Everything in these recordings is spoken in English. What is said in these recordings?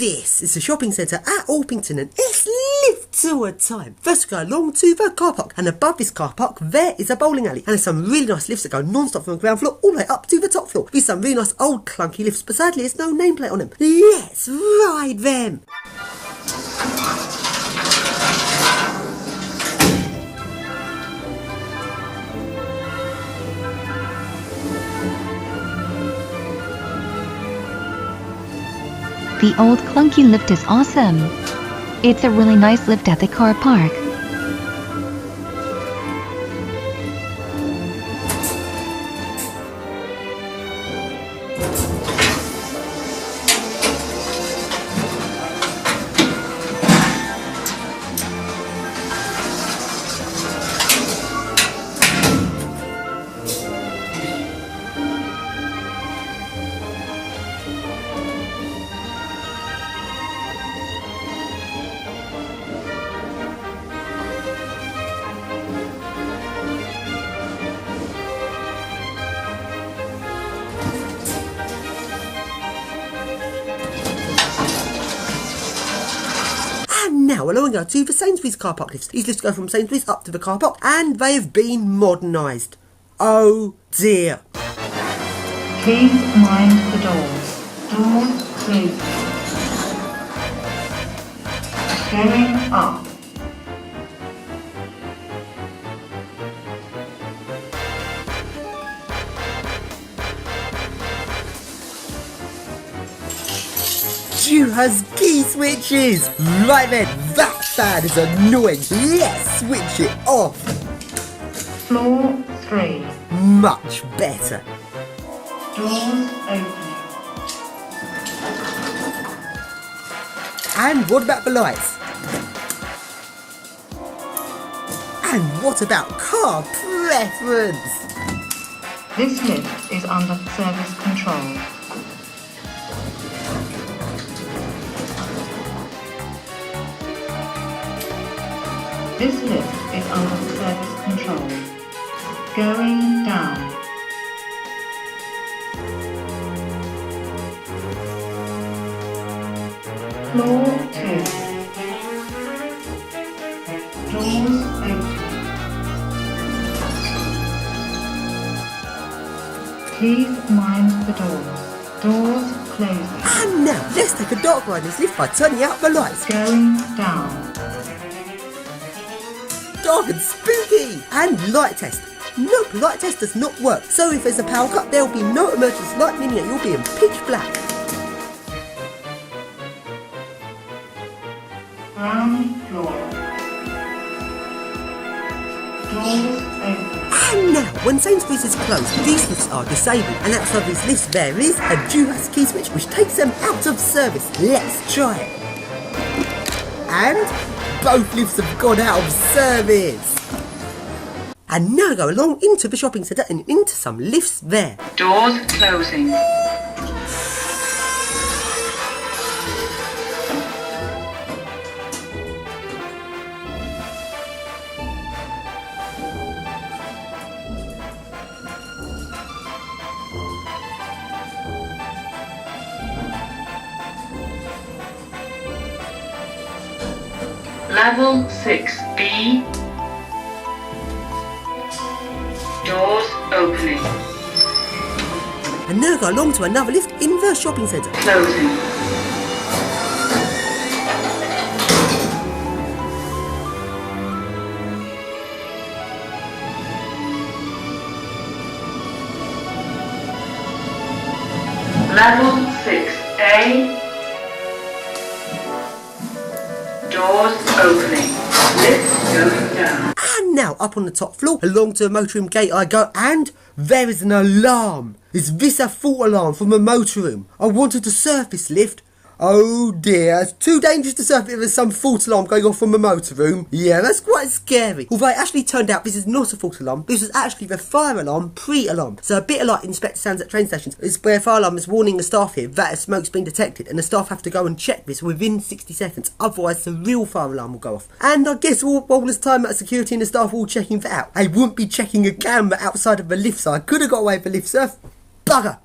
This is the shopping centre at Orpington and it's lifts all the time. First we go along to the car park, and above this car park there is a bowling alley, and there's some really nice lifts that go non-stop from the ground floor all the way up to the top floor with some really nice old clunky lifts, but sadly there's no nameplate on them. Let's ride them. The old clunky lift is awesome. It's a really nice lift at the car park. Now along we go to the Sainsbury's car park lifts. These lifts go from Sainsbury's up to the car park and they have been modernised. Oh dear. Please mind the doors. Doors closing. Going up. Drew has key switches! Right then, that fan is annoying. Let's switch it off. Floor 3. Much better. Doors opening. And what about the lights? And what about car preference? This lift is under service control. This lift is under service control. Going down. Floor 2. Doors open. Please mind the doors. Doors closing. And now, let's take a dark ride in this lift by turning out the lights. Going down. Dark and spooky! And light test. Nope, light test does not work. So if there's a power cut, there will be no emergency light, meaning that you'll be in pitch black. Ground floor. Doors open. And now, when Sainsbury's is closed, these lifts are disabled. And outside these lifts there is a Duhas key switch which takes them out of service. Let's try it. And both lifts have gone out of service. And now go along into the shopping centre and into some lifts there. Doors closing. Level 6B. Doors opening. And now go along to another lift in the shopping centre. Closing. Level 6A. Doors opening. Lift going down. And now up on the top floor, along to the motorroom gate I go, and there is an alarm. Is this a fault alarm from the motorroom? I wanted to surf this lift. Oh dear, it's too dangerous to surf if there's some fault alarm going off from the motorroom. Yeah, that's quite scary. Although it actually turned out this is not a fault alarm. This was actually the fire alarm pre-alarm. So a bit like Inspector sounds at train stations is where fire alarm is warning the staff here that a smoke's been detected, and the staff have to go and check this within 60 seconds. Otherwise the real fire alarm will go off. And I guess all this time at security and the staff all checking that out. I wouldn't be checking a camera outside of the lift, so I could have got away with the lift surf. Bugger!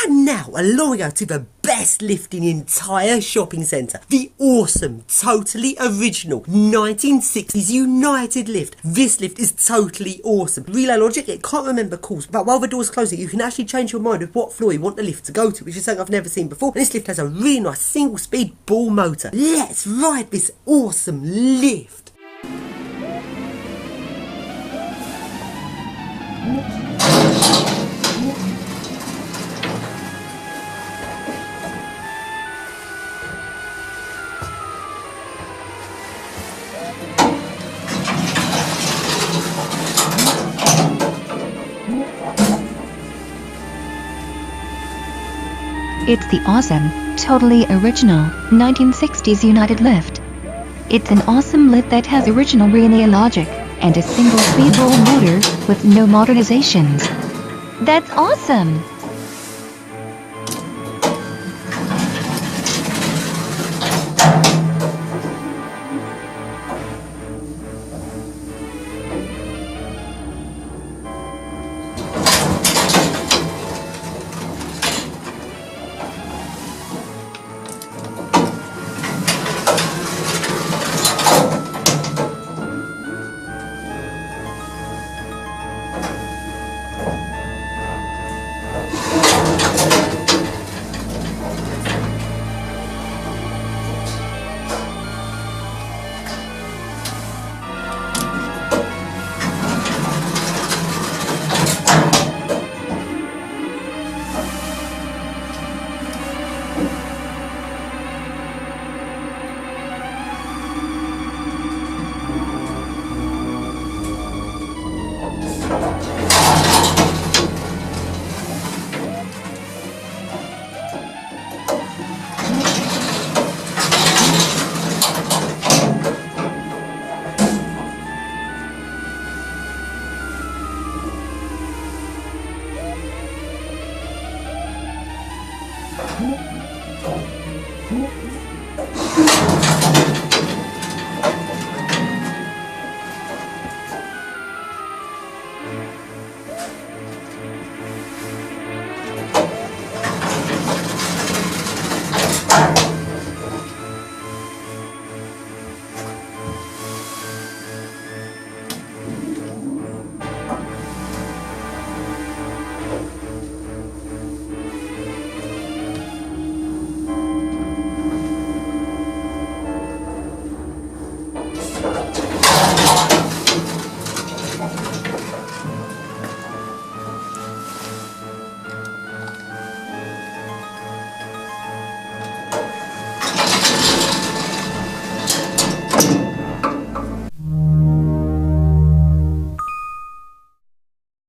And now, along we go to the best lift in the entire shopping centre. The awesome, totally original 1960s United lift. This lift is totally awesome. Relay logic, it can't remember calls, but while the door's closing, you can actually change your mind of what floor you want the lift to go to, which is something I've never seen before. And this lift has a really nice single-speed ball motor. Let's ride this awesome lift. It's the awesome, totally original 1960s United lift. It's an awesome lift that has original relay logic and a single speed roll motor with no modernizations. That's awesome!